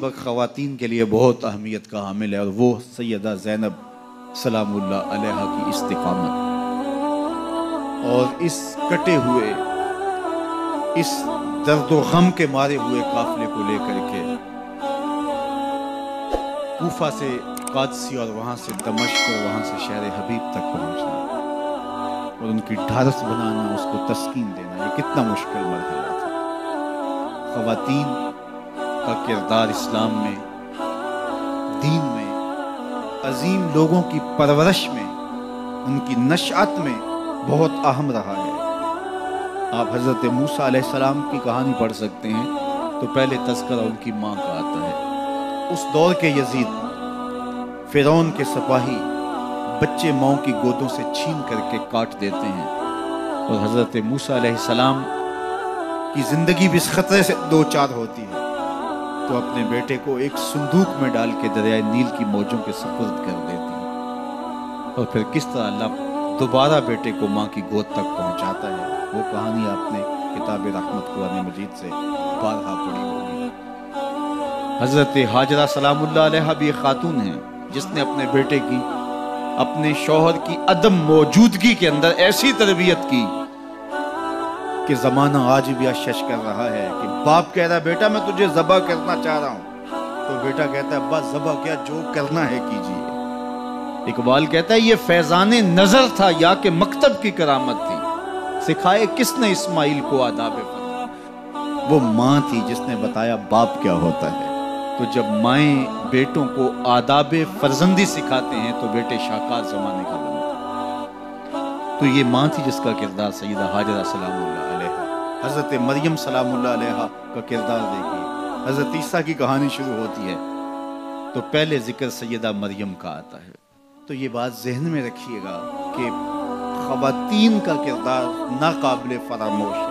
सबक ख़वातीन के लिए बहुत अहमियत का हामिल है, और वो सैयदा ज़ैनब सलामुल्लाह अलैहा की इस्तिक़ामत। और इस कटे हुए, इस दर्द व गम के मारे हुए काफ़िले को लेकर के कूफा से कादसी और वहाँ से दमश्क और वहाँ से शहर हबीब तक पहुँचना और उनकी ढारस बनाना, उसको तस्कीन देना, ये कितना मुश्किल मरहला था। ख़वातीन का किरदार इस्लाम में, दीन में, अजीम लोगों की परवरिश में, उनकी नशअत में बहुत अहम रहा है। आप हज़रत मूसा अलैहिस्सलाम की कहानी पढ़ सकते हैं तो पहले तज़किरा उनकी माँ का आता है। उस दौर के यजीद, फ़िरौन के सिपाही बच्चे माओं की गोदों से छीन करके काट देते हैं, और हज़रत मूसा अलैहिस्सलाम की ज़िंदगी भी इस खतरे से दो चार होती है, तो अपने बेटे को एक संदूक में डाल के दरियाए नील की मौजों के सुपुर्द कर देती हैं। और फिर किस तरह अल्लाह दोबारा बेटे को माँ की गोद तक पहुँचाता है, वो कहानी आपने किताब रहमत कुरान मजीद से बारहा पढ़ी होगी। हज़रत हाजरा सलामुल्लाह अलैहा भी एक खातून है जिसने अपने बेटे की, अपने शौहर की अदम मौजूदगी के अंदर ऐसी तरबियत की कि ज़माना आज भी अशश कर रहा है कि बाप कह रहा है बेटा मैं तुझे ज़बह करना चाह रहा हूँ, तो बेटा कहता है बस ज़बह क्या, जो करना है कीजिए। इकबाल कहता है ये फैज़ाने नज़र था या कि मकतब की करामत थी, सिखाए किसने इस्माइल को आदाब फर्जंद। वो माँ थी जिसने बताया बाप क्या होता है। तो जब माएँ बेटों को आदाब फर्जंदी सिखाते हैं तो बेटे शाहकार ज़माने का बनते हैं। तो ये माँ थी जिसका किरदार सैयदा हाजरा सलामुल्लाह अलैहा। हज़रत मरियम सलामुल्लाह अलैहा का किरदार देखिए, हज़रत ईसा की कहानी शुरू होती है तो पहले जिक्र सैयदा मरियम का आता है। तो ये बात जहन में रखिएगा कि ख़वातीन का किरदार नाकाबिल फरामोश है।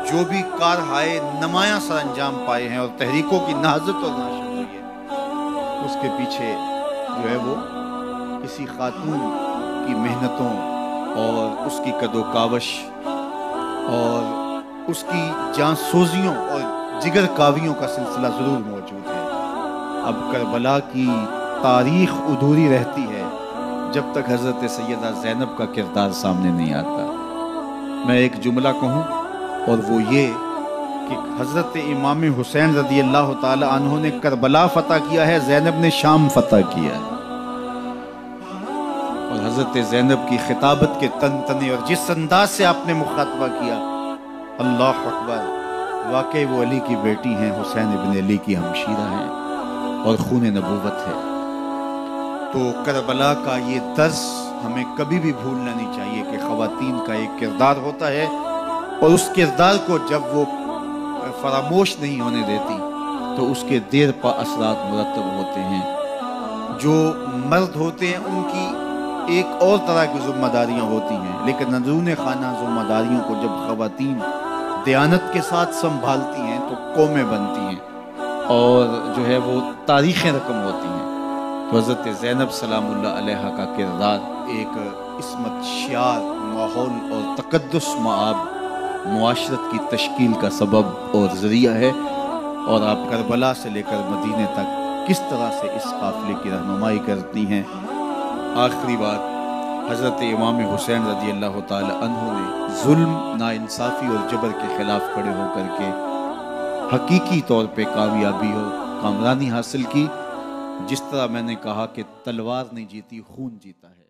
जो भी कारहाए नमाया सर अंजाम पाए हैं और तहरीकों की नहज़त और नाशत हुई है, उसके पीछे जो है वो किसी खातून की मेहनतों और उसकी कदोकावश और उसकी जांसूजियों और जिगर कावियों का सिलसिला ज़रूर मौजूद है। अब करबला की तारीख़ अधूरी रहती है जब तक हज़रत सैयदा ज़ैनब का किरदार सामने नहीं आता। मैं एक जुमला कहूँ और वो ये कि हज़रत इमाम हुसैन रज़ी अल्लाह ताला अन्हु ने करबला फ़तह किया है, ज़ैनब ने शाम फ़तह किया है। और हज़रत ज़ैनब की खिताबत के तन तने और जिस अंदाज से आपने मुखातबा किया, अल्लाह अकबर, वाकई वो अली की बेटी हैं, हुसैन इब्न अली की हमशीरा हैं और खून नबूवत है। तो करबला का ये दर्स हमें कभी भी भूलना नहीं चाहिए कि ख़वातीन का एक किरदार होता है और उस किरदार को जब वो फरामोश नहीं होने देती तो उसके देर पा असरात मुरतब होते हैं। जो मर्द होते हैं उनकी एक और तरह की ज़िम्मेदारियाँ होती हैं, लेकिन अंदरूने खाना ज़िम्मेदारियों को जब ख़वातीन दयानत के साथ संभालती हैं तो कौमें बनती हैं और जो है वो तारीख़ें रकम होती हैं। तो हज़रत ज़ैनब सलामुल्लाह अलैहा का किरदार एक इस्मत शियार, माहौल और तक़द्दुस मआब मुआशरत की तश्कील का सबब और ज़रिया है। और आप करबला से लेकर मदीने तक किस तरह से इस काफ़िले की रहनुमाई करती हैं। आखिरी बात, हज़रत इमाम हुसैन रज़ी अल्लाह ताला अन्हु ने जुल्म, नाइंसाफ़ी और जबर के ख़िलाफ़ खड़े होकर के हकीकी तौर पे कामयाबी और कामरानी हासिल की। जिस तरह मैंने कहा कि तलवार नहीं जीती, खून जीता है।